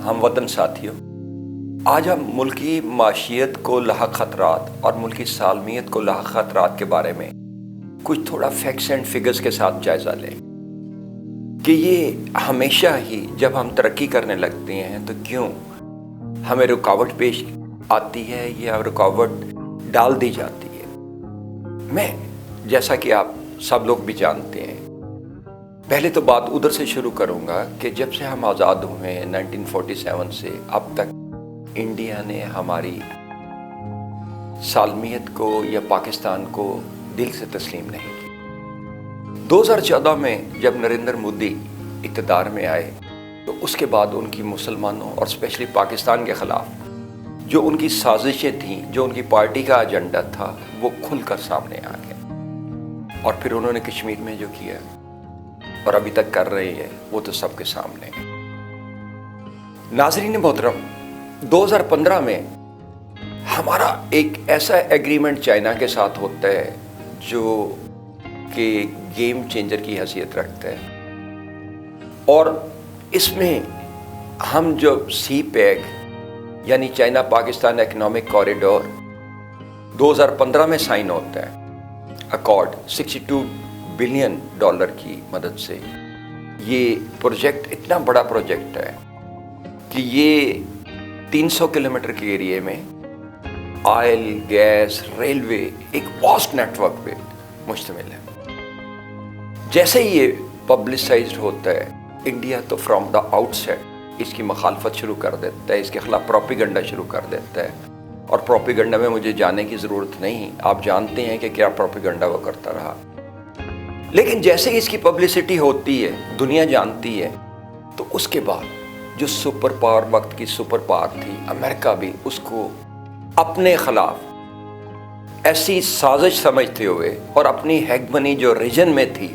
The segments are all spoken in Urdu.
ہم وطن ساتھیوں، آج ہم ملکی معیشت کو لاحق خطرات اور ملکی سالمیت کو لاحق خطرات کے بارے میں کچھ تھوڑا فیکٹس اینڈ فگرز کے ساتھ جائزہ لیں کہ یہ ہمیشہ ہی جب ہم ترقی کرنے لگتے ہیں تو کیوں ہمیں رکاوٹ پیش آتی ہے یا رکاوٹ ڈال دی جاتی ہے۔ میں جیسا کہ آپ سب لوگ بھی جانتے ہیں، پہلے تو بات ادھر سے شروع کروں گا کہ جب سے ہم آزاد ہوئے ہیں 1947 سے اب تک انڈیا نے ہماری سالمیت کو یا پاکستان کو دل سے تسلیم نہیں کی۔ 2014 میں جب نریندر مودی اقتدار میں آئے تو اس کے بعد ان کی مسلمانوں اور اسپیشلی پاکستان کے خلاف جو ان کی سازشیں تھیں، جو ان کی پارٹی کا ایجنڈا تھا، وہ کھل کر سامنے آ گیا۔ اور پھر انہوں نے کشمیر میں جو کیا اور ابھی تک کر رہے ہیں وہ تو سب کے سامنے ہے۔ ناظرین محترم، 2015 میں ہمارا ایک ایسا ایگریمنٹ چائنا کے ساتھ ہوتا ہے جو کہ گیم چینجر کی حیثیت رکھتا ہے، اور اس میں ہم جو سی پیک یعنی چائنا پاکستان اکنامک کوریڈور 2015 میں سائن ہوتا ہے اکارڈ $62 بلین کی مدد سے۔ یہ پروجیکٹ اتنا بڑا پروجیکٹ ہے کہ یہ 300 کلومیٹر کے ایریے میں آئل، گیس، ریلوے ایک واسٹ نیٹ ورک پہ مشتمل ہے۔ جیسے ہی یہ پبلسائزڈ ہوتا ہے، انڈیا تو فرام دا آؤٹ سیٹ اس کی مخالفت شروع کر دیتا ہے، اس کے خلاف پروپیگنڈا شروع کر دیتا ہے، اور پروپیگنڈا میں مجھے جانے کی ضرورت نہیں، آپ جانتے ہیں کہ کیا پروپیگنڈا وہ کرتا رہا۔ لیکن جیسے ہی اس کی پبلسٹی ہوتی ہے، دنیا جانتی ہے، تو اس کے بعد جو سپر پاور وقت کی سپر پاور تھی امریکہ بھی اس کو اپنے خلاف ایسی سازش سمجھتے ہوئے اور اپنی ہیگمنی جو ریجن میں تھی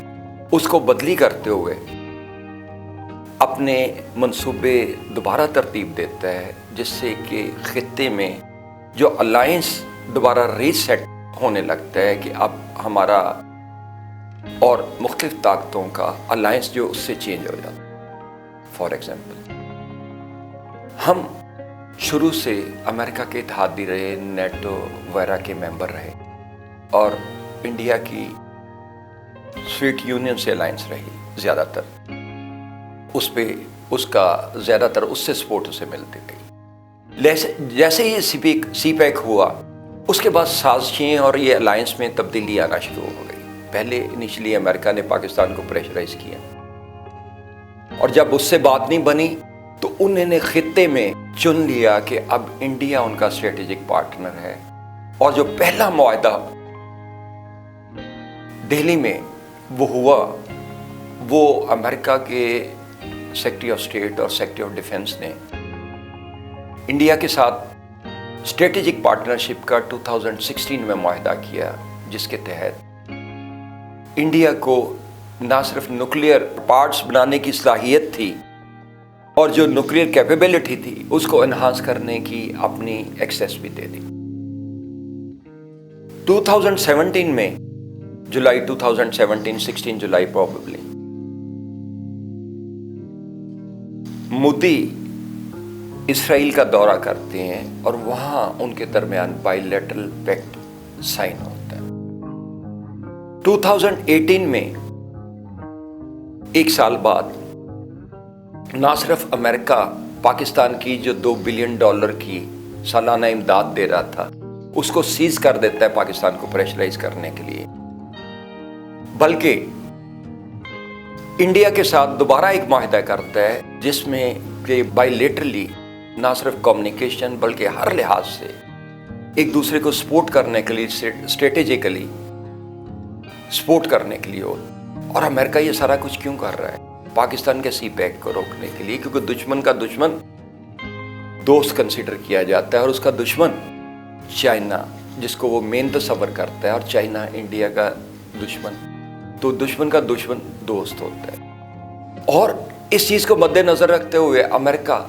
اس کو بدلی کرتے ہوئے اپنے منصوبے دوبارہ ترتیب دیتا ہے، جس سے کہ خطے میں جو الائنس دوبارہ ریسیٹ ہونے لگتا ہے کہ اب ہمارا اور مختلف طاقتوں کا الائنس جو اس سے چینج ہو جاتا ہے۔ فار ایگزامپل، ہم شروع سے امریکہ کے اتحادی رہے، نیٹو وغیرہ کے ممبر رہے، اور انڈیا کی سوویت یونین سے الائنس رہی زیادہ تر، اس کا زیادہ تر اس سے سپورٹ اسے ملتی گئی۔ جیسے یہ سی پیک ہوا، اس کے بعد سازشیں اور یہ الائنس میں تبدیلی آنا شروع ہو گئی۔ پہلے انیشلی امریکہ نے پاکستان کو پریشرائز کیا، اور جب اس سے بات نہیں بنی تو انہوں نے خطے میں چن لیا کہ اب انڈیا ان کا اسٹریٹجک پارٹنر ہے، اور جو پہلا معاہدہ دہلی میں وہ ہوا، وہ امریکہ کے سیکرٹری آف اسٹیٹ اور سیکرٹری آف ڈیفنس نے انڈیا کے ساتھ اسٹریٹجک پارٹنرشپ کا 2016 میں معاہدہ کیا، جس کے تحت انڈیا کو نہ صرف نیوکلیئر پارٹس بنانے کی صلاحیت تھی اور جو نیوکلیئر کیپیبلٹی تھی اس کو انہانس کرنے کی اپنی ایکسیس بھی دے دی۔ 2017 میں جولائی 16 جولائی پروبیبلی مودی اسرائیل کا دورہ کرتے ہیں اور وہاں ان کے درمیان بائی لیٹرل پیکٹ سائن ہوتا ہے۔ 2018 میں ایک سال بعد نہ صرف امریکہ پاکستان کی جو $2 بلین کی سالانہ امداد دے رہا تھا اس کو سیز کر دیتا ہے پاکستان کو پریشرائز کرنے کے لیے، بلکہ انڈیا کے ساتھ دوبارہ ایک معاہدہ کرتا ہے جس میں کہ بائی لیٹرلی نہ صرف کمیونیکیشن بلکہ ہر لحاظ سے ایک دوسرے کو سپورٹ کرنے کے لیے، اسٹریٹجیکلی سپورٹ کرنے کے لیے ہو۔ اور امریکہ یہ سارا کچھ کیوں کر رہا ہے؟ پاکستان کے سی پیک کو روکنے کے لیے، کیونکہ دشمن کا دشمن دوست کنسیڈر کیا جاتا ہے، اور اس کا دشمن چائنا جس کو وہ مین تصور کرتا ہے، اور چائنا انڈیا کا دشمن، تو دشمن کا دشمن دوست ہوتا ہے۔ اور اس چیز کو مد نظر رکھتے ہوئے امریکہ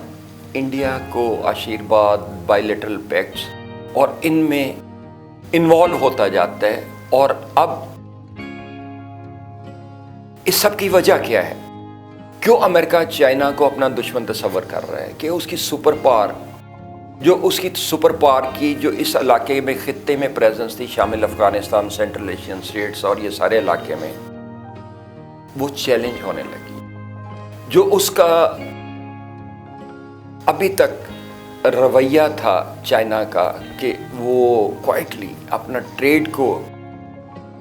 انڈیا کو آشیرواد، بائی لیٹرل پیکٹس اور ان میں انوالو ہوتا جاتا ہے۔ اور اب اس سب کی وجہ کیا ہے کیوں امریکہ چائنا کو اپنا دشمن تصور کر رہا ہے کہ اس کی سپر پاور کی جو اس علاقے میں خطے میں پریزنس تھی، شامل افغانستان، سینٹرل ایشین اسٹیٹس اور یہ سارے علاقے میں، وہ چیلنج ہونے لگی. جو اس کا ابھی تک رویہ تھا چائنا کا کہ وہ کوائٹلی اپنا ٹریڈ کو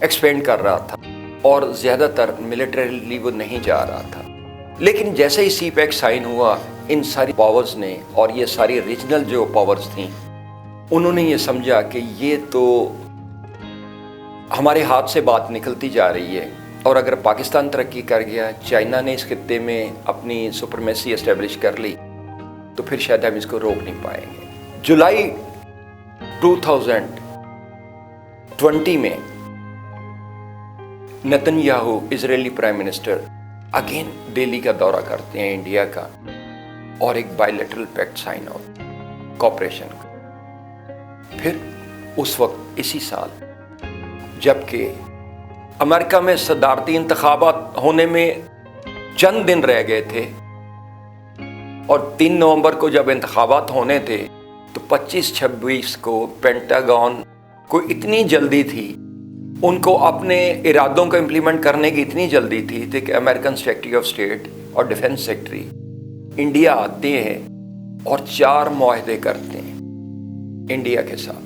ایکسپینڈ کر رہا تھا اور زیادہ تر ملٹریلی وہ نہیں جا رہا تھا، لیکن جیسے ہی سی پیک سائن ہوا، ان ساری پاورز نے اور یہ ساری ریجنل جو پاورز تھیں، انہوں نے یہ سمجھا کہ یہ تو ہمارے ہاتھ سے بات نکلتی جا رہی ہے، اور اگر پاکستان ترقی کر گیا، چائنا نے اس خطے میں اپنی سپرمیسی اسٹیبلش کر لی، تو پھر شاید ہم اس کو روک نہیں پائیں گے. جولائی 2020 میں نتن یاہو اسرائیلی پرائم منسٹر اگین دہلی کا دورہ کرتے ہیں انڈیا کا، اور ایک bilateral pact sign out cooperation کا. پھر اس وقت اسی سال جبکہ امریکہ میں صدارتی انتخابات ہونے میں چند دن رہ گئے تھے، اور 3 نومبر کو جب انتخابات ہونے تھے تو 25-26 کو پینٹاگون کو اتنی جلدی تھی، ان کو اپنے ارادوں کو امپلیمنٹ کرنے کی اتنی جلدی تھی کہ امریکن سیکرٹری آف اسٹیٹ اور ڈیفنس سیکرٹری انڈیا آتے ہیں اور 4 معاہدے کرتے ہیں انڈیا کے ساتھ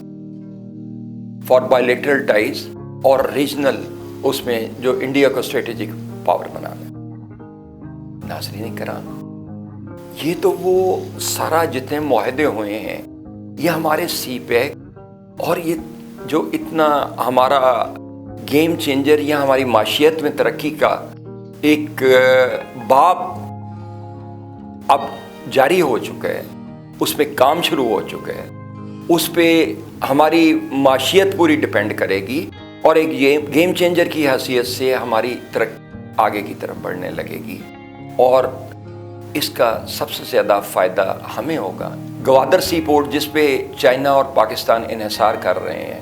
فار بائیلیٹرل ٹائز اور ریجنل، اس میں جو انڈیا کو اسٹریٹجک پاور بنانا. ناظرین کرام، یہ تو وہ سارا جتنے معاہدے ہوئے ہیں، یہ ہمارے سی پیک اور یہ جو اتنا ہمارا گیم چینجر یا ہماری معیشت میں ترقی کا ایک باب اب جاری ہو چکا ہے، اس میں کام شروع ہو چکا ہے، اس پہ ہماری معیشت پوری ڈپینڈ کرے گی، اور ایک گیم چینجر کی حیثیت سے ہماری ترقی آگے کی طرف بڑھنے لگے گی، اور اس کا سب سے زیادہ فائدہ ہمیں ہوگا. گوادر سی پورٹ جس پہ چائنا اور پاکستان انحصار کر رہے ہیں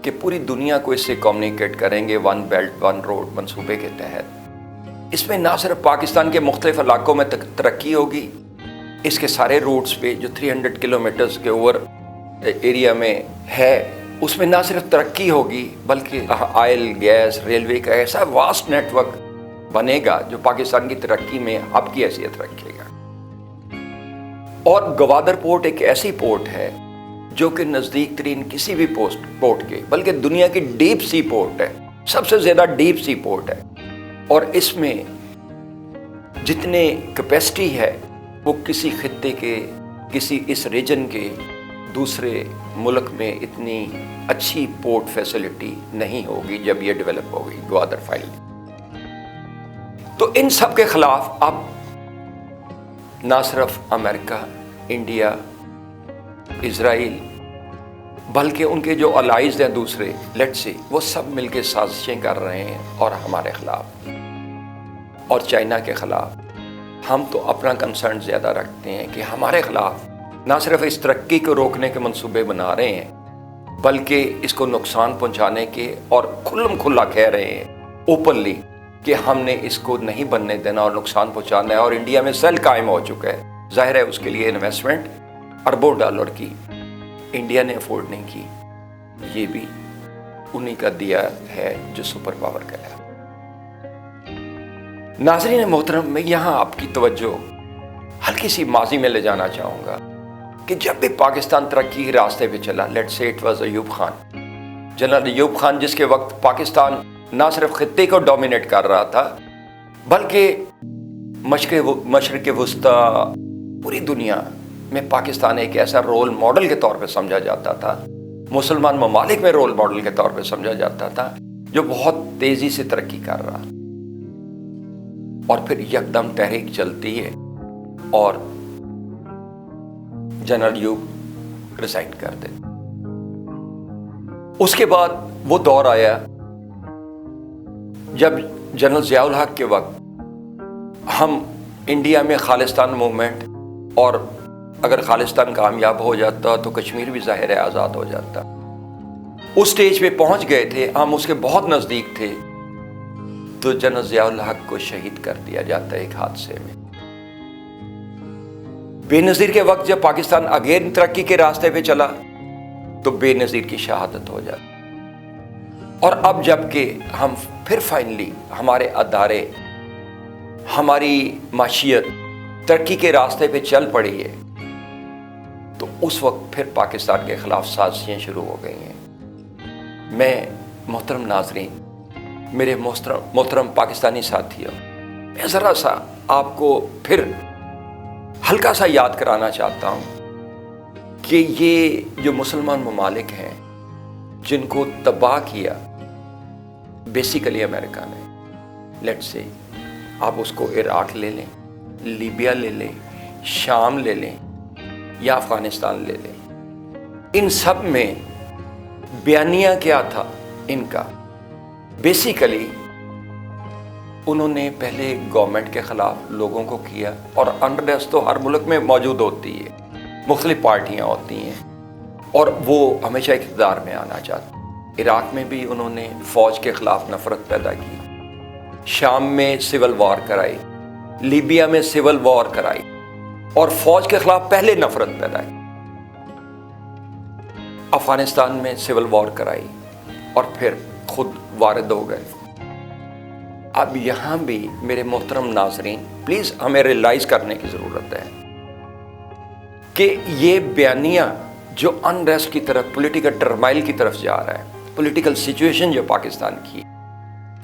کہ پوری دنیا کو اس سے کمیونیکیٹ کریں گے 1 بیلٹ 1 روڈ منصوبے کے تحت، اس میں نہ صرف پاکستان کے مختلف علاقوں میں ترقی ہوگی، اس کے سارے روٹس پہ جو 300 کلومیٹرز کے اوور ایریا میں ہے، اس میں نہ صرف ترقی ہوگی بلکہ آئل، گیس، ریلوے کا ایسا واسٹ نیٹ ورک بنے گا جو پاکستان کی ترقی میں ہب کی حیثیت رکھے گا. اور گوادر پورٹ ایک ایسی پورٹ ہے جو کہ نزدیک ترین کسی بھی پورٹ کے، بلکہ دنیا کی ڈیپ سی پورٹ ہے، سب سے زیادہ ڈیپ سی پورٹ ہے، اور اس میں جتنے کیپیسٹی ہے وہ کسی خطے کے، کسی اس ریجن کے دوسرے ملک میں اتنی اچھی پورٹ فیسلٹی نہیں ہوگی جب یہ ڈیولپ ہوگی گوادر فائل. تو ان سب کے خلاف اب نہ صرف امریکہ، انڈیا، اسرائیل، بلکہ ان کے جو الائز ہیں دوسرے لیٹ سی، وہ سب مل کے سازشیں کر رہے ہیں اور ہمارے خلاف اور چائنا کے خلاف. ہم تو اپنا کنسرن زیادہ رکھتے ہیں کہ ہمارے خلاف نہ صرف اس ترقی کو روکنے کے منصوبے بنا رہے ہیں، بلکہ اس کو نقصان پہنچانے کے، اور کھلم کھلا کہہ رہے ہیں اوپنلی کہ ہم نے اس کو نہیں بننے دینا اور نقصان پہنچانا ہے. اور انڈیا میں سیل قائم ہو چکا ہے، ظاہر ہے اس کے لیے انویسٹمنٹ اربوں ڈالر کی انڈیا نے افورڈ نہیں کی، یہ بھی انہی کا دیا ہے جو سپر پاور کا ہے. ناظرین محترم، میں یہاں آپ کی توجہ ہلکی سی ماضی میں لے جانا چاہوں گا کہ جب بھی پاکستان ترقی کے راستے پہ چلا، لیٹ سے it was Ayub Khan, general Ayub Khan, جس کے وقت پاکستان نہ صرف خطے کو ڈومینیٹ کر رہا تھا بلکہ مشرق وسطیٰ پوری دنیا میں پاکستان ایک ایسا رول ماڈل کے طور پہ سمجھا جاتا تھا، مسلمان ممالک میں رول ماڈل کے طور پہ سمجھا جاتا تھا، جو بہت تیزی سے ترقی کر رہا. اور پھر یکدم تحریک چلتی ہے اور جنرل ایوب ریزائن کر دے. اس کے بعد وہ دور آیا جب جنرل ضیاء الحق کے وقت ہم انڈیا میں خالصتان موومنٹ، اور اگر خالصتان کامیاب ہو جاتا تو کشمیر بھی ظاہر ہے آزاد ہو جاتا، اس سٹیج پہ پہنچ گئے تھے، ہم اس کے بہت نزدیک تھے. تو جنرل ضیاء الحق کو شہید کر دیا جاتا ہے ایک حادثے میں۔ بے نظیر کے وقت جب پاکستان اگین ترقی کے راستے پہ چلا تو بے نظیر کی شہادت ہو جاتی، اور اب جب کہ ہم پھر فائنلی ہمارے ادارے، ہماری معیشت ترقی کے راستے پہ چل پڑی ہے، تو اس وقت پھر پاکستان کے خلاف سازشیں شروع ہو گئی ہیں۔ میں محترم ناظرین، میرے محترم پاکستانی ساتھیوں، میں ذرا سا آپ کو پھر ہلکا سا یاد کرانا چاہتا ہوں کہ یہ جو مسلمان ممالک ہیں جن کو تباہ کیا بیسیکلی امریکہ نے، لیٹ سے آپ اس کو عراق لے لیں، لیبیا لے لیں، شام لے لیں یا افغانستان لے لیں، ان سب میں بیانیہ کیا تھا ان کا؟ بیسیکلی انہوں نے پہلے گورنمنٹ کے خلاف لوگوں کو کیا، اور انریسٹ تو ہر ملک میں موجود ہوتی ہے، مختلف پارٹیاں ہوتی ہیں اور وہ ہمیشہ اقتدار میں آنا چاہتے ہیں۔ عراق میں بھی انہوں نے فوج کے خلاف نفرت پیدا کی، شام میں سول وار کرائی، لیبیا میں سول وار کرائی اور فوج کے خلاف پہلے نفرت پیدا کی، افغانستان میں سول وار کرائی اور پھر خود وارد ہو گئے۔ اب یہاں بھی میرے محترم ناظرین پلیز ہمیں ریلائز کرنے کی ضرورت ہے کہ یہ بیانیہ جو انریسٹ کی طرف، پولیٹیکل ٹرمائل کی طرف جا رہا ہے، پولیٹیکل سچویشن جو پاکستان کی،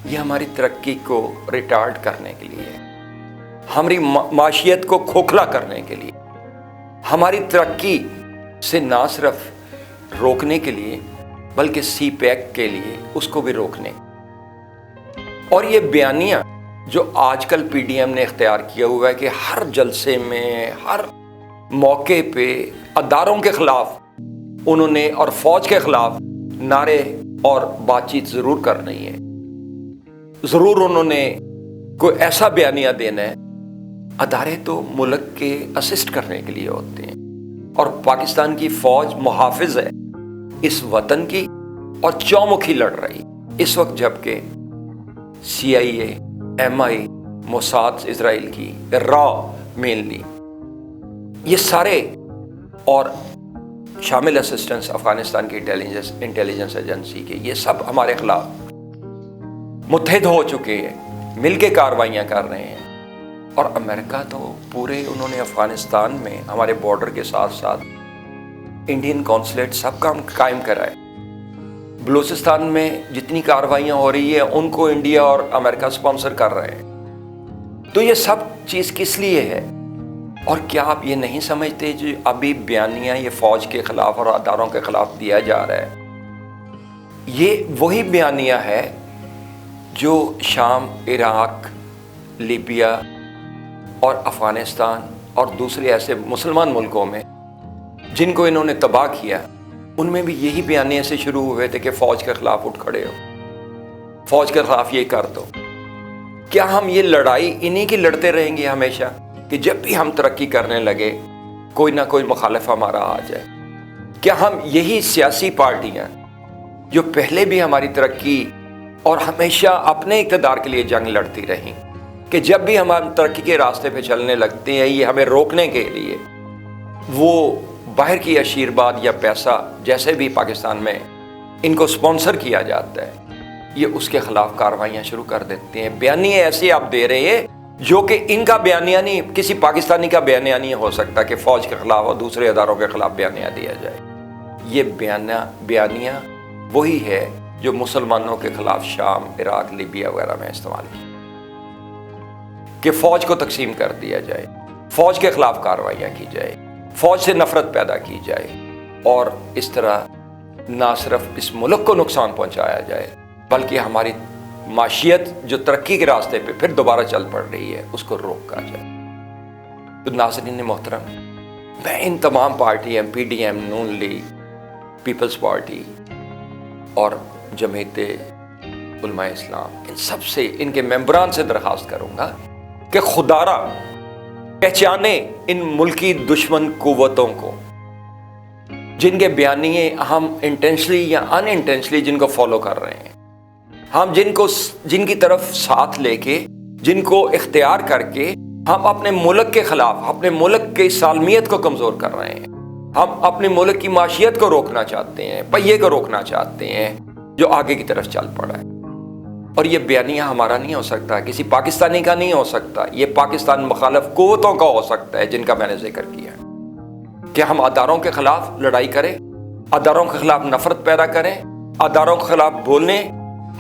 یہ ہماری ترقی کو ریٹارڈ کرنے کے لیے، ہماری معیشت کو کھوکھلا کرنے کے لیے، ہماری ترقی سے نہ صرف روکنے کے لیے بلکہ سی پیک کے لیے اس کو بھی روکنے۔ اور یہ بیانیہ جو آج کل پی ڈی ایم نے اختیار کیا ہوا ہے کہ ہر جلسے میں، ہر موقع پہ اداروں کے خلاف انہوں نے اور فوج کے خلاف نعرے اور بات چیت ضرور کرنی ہے، ضرور انہوں نے کوئی ایسا بیانیہ دینا ہے۔ ادارے تو ملک کے اسسٹ کرنے کے لیے ہوتے ہیں، اور پاکستان کی فوج محافظ ہے اس وطن کی اور چومکھی لڑ رہی اس وقت، جبکہ سی آئی اے، ایم آئی، موساد اسرائیل کی، را مینلی، یہ سارے اور شامل اسسٹنس افغانستان کی انٹیلیجنس ایجنسی کے، یہ سب ہمارے خلاف متحد ہو چکے ہیں، مل کے کارروائیاں کر رہے ہیں۔ اور امریکہ تو پورے انہوں نے افغانستان میں ہمارے بارڈر کے ساتھ ساتھ انڈین کونسلیٹ سب کام قائم کرائے۔ بلوچستان میں جتنی کارروائیاں ہو رہی ہیں ان کو انڈیا اور امریکہ سپانسر کر رہے ہیں۔ تو یہ سب چیز کس لیے ہے؟ اور کیا آپ یہ نہیں سمجھتے جو ابھی بیانیہ یہ فوج کے خلاف اور اداروں کے خلاف دیا جا رہا ہے، یہ وہی بیانیہ ہے جو شام، عراق، لیبیا اور افغانستان اور دوسرے ایسے مسلمان ملکوں میں جن کو انہوں نے تباہ کیا، ان میں بھی یہی بیانیے سے شروع ہوئے تھے کہ فوج کے خلاف اٹھ کھڑے ہو، فوج کے خلاف یہ کر دو۔ کیا ہم یہ لڑائی انہی کی لڑتے رہیں گے ہمیشہ کہ جب بھی ہم ترقی کرنے لگے کوئی نہ کوئی مخالف ہمارا آ جائے؟ کیا ہم یہی سیاسی پارٹیاں جو پہلے بھی ہماری ترقی اور ہمیشہ اپنے اقتدار کے لیے جنگ لڑتی رہیں کہ جب بھی ہم ترقی کے راستے پہ چلنے لگتے ہیں یہ ہمیں روکنے کے لیے وہ باہر کی آشیرواد یا پیسہ جیسے بھی پاکستان میں ان کو سپانسر کیا جاتا ہے، یہ اس کے خلاف کارروائیاں شروع کر دیتے ہیں؟ بیانیے ایسے آپ دے رہے ہیں جو کہ ان کا بیانیہ نہیں، کسی پاکستانی کا بیانیہ نہیں ہو سکتا کہ فوج کے خلاف اور دوسرے اداروں کے خلاف بیانیہ دیا جائے۔ یہ بیانیہ وہی ہے جو مسلمانوں کے خلاف شام، عراق، لیبیا وغیرہ میں استعمال کی کہ فوج کو تقسیم کر دیا جائے، فوج کے خلاف کارروائیاں کی جائے، فوج سے نفرت پیدا کی جائے، اور اس طرح نہ صرف اس ملک کو نقصان پہنچایا جائے بلکہ ہماری معیشت جو ترقی کے راستے پہ پھر دوبارہ چل پڑ رہی ہے اس کو روکا جائے۔ تو ناظرین محترم، میں ان تمام پارٹیاں، پی ڈی ایم، نون لیگ، پیپلز پارٹی اور جمعیت علماء اسلام، ان سب سے، ان کے ممبران سے درخواست کروں گا کہ خدارا پہچانے ان ملکی دشمن قوتوں کو جن کے بیانیے ہم انٹینشنلی یا ان انٹینشنلی جن کو فالو کر رہے ہیں، ہم جن کی طرف ساتھ لے کے، جن کو اختیار کر کے ہم اپنے ملک کے خلاف، اپنے ملک کی سالمیت کو کمزور کر رہے ہیں، ہم اپنے ملک کی معیشت کو روکنا چاہتے ہیں، پہیے کو روکنا چاہتے ہیں جو آگے کی طرف چل پڑا ہے۔ اور یہ بیانیہ ہمارا نہیں ہو سکتا، کسی پاکستانی کا نہیں ہو سکتا، یہ پاکستان مخالف قوتوں کا ہو سکتا ہے جن کا میں نے ذکر کیا کہ ہم اداروں کے خلاف لڑائی کریں، اداروں کے خلاف نفرت پیدا کریں، اداروں کے خلاف بولیں،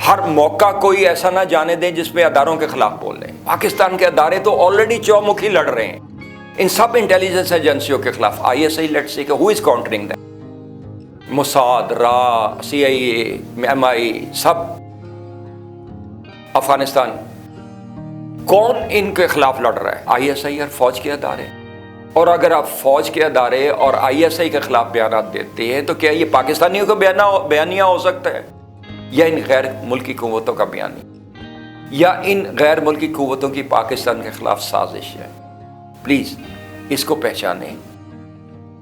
ہر موقع کوئی ایسا نہ جانے دیں جس پہ اداروں کے خلاف بول رہے ہیں۔ پاکستان کے ادارے تو آلریڈی چومکھی لڑ رہے ہیں ان سب انٹیلیجنس ایجنسیوں کے خلاف۔ ISI لیٹس سی کہ ہو از کاؤنٹرنگ دیم، موساد، را، CIA، MI، سب افغانستان، کون ان کے خلاف لڑ رہا ہے؟ ISI اور فوج کے ادارے۔ اور اگر آپ فوج کے ادارے اور ISI کے خلاف بیانات دیتے ہیں تو کیا یہ پاکستانیوں کا بیانیہ ہو سکتا ہے، یا ان غیر ملکی قوتوں کا بیانیہ، یا ان غیر ملکی قوتوں کی پاکستان کے خلاف سازش ہے؟ پلیز اس کو پہچانیں۔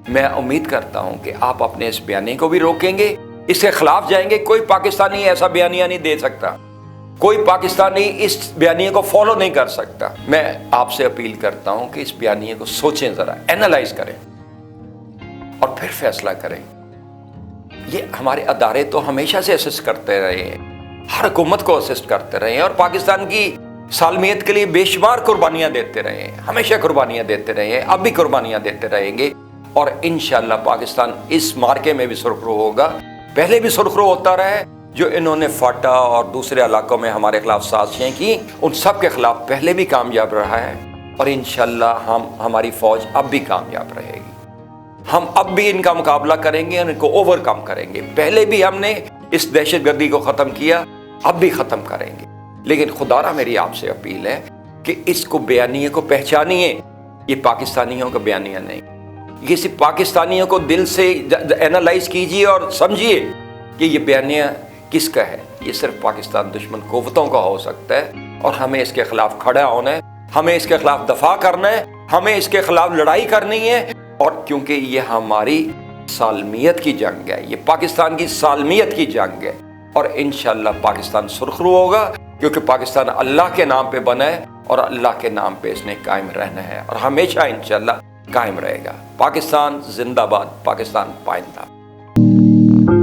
میں امید کرتا ہوں کہ آپ اپنے اس بیانیے کو بھی روکیں گے، اس کے خلاف جائیں گے۔ کوئی پاکستانی ایسا بیانیہ نہیں دے سکتا، کوئی پاکستانی اس بیانیے کو فالو نہیں کر سکتا۔ میں آپ سے اپیل کرتا ہوں کہ اس بیانیے کو سوچیں، ذرا اینالائز کریں اور پھر فیصلہ کریں۔ یہ ہمارے ادارے تو ہمیشہ سے اسسٹ کرتے رہے ہیں، ہر حکومت کو اسسٹ کرتے رہے ہیں، اور پاکستان کی سالمیت کے لیے بے شمار قربانیاں دیتے رہے ہیں، ہمیشہ قربانیاں دیتے رہے ہیں، اب بھی قربانیاں دیتے رہیں گے، اور انشاءاللہ پاکستان اس مارکے میں بھی سرخرو ہوگا۔ پہلے بھی سرخرو ہوتا رہا ہے، جو انہوں نے فاٹا اور دوسرے علاقوں میں ہمارے خلاف سازشیں کی، ان سب کے خلاف پہلے بھی کامیاب رہا ہے، اور انشاءاللہ ہماری فوج اب بھی کامیاب رہے گی۔ ہم اب بھی ان کا مقابلہ کریں گے اور ان کو اوور کم کریں گے۔ پہلے بھی ہم نے اس دہشت گردی کو ختم کیا، اب بھی ختم کریں گے۔ لیکن خدا را میری آپ سے اپیل ہے کہ اس کو بیانیے کو پہچانیے، یہ پاکستانیوں کا بیانیہ نہیں، یہ صرف پاکستانیوں کو دل سے اینالائز کیجئے اور سمجھیے کہ یہ بیانیہ کس کا ہے۔ یہ صرف پاکستان دشمن قوتوں کا ہو سکتا ہے، اور ہمیں اس کے خلاف کھڑا ہونا ہے، ہمیں اس کے خلاف دفاع کرنا ہے، ہمیں اس کے خلاف لڑائی کرنی ہے، اور کیونکہ یہ ہماری سالمیت کی جنگ ہے، یہ پاکستان کی سالمیت کی جنگ ہے، اور انشاءاللہ پاکستان سرخرو ہوگا، کیونکہ پاکستان اللہ کے نام پہ بنا ہے، اور اللہ کے نام پہ اس نے قائم رہنا ہے، اور ہمیشہ انشاءاللہ قائم رہے گا۔ پاکستان زندہ باد، پاکستان پائندہ۔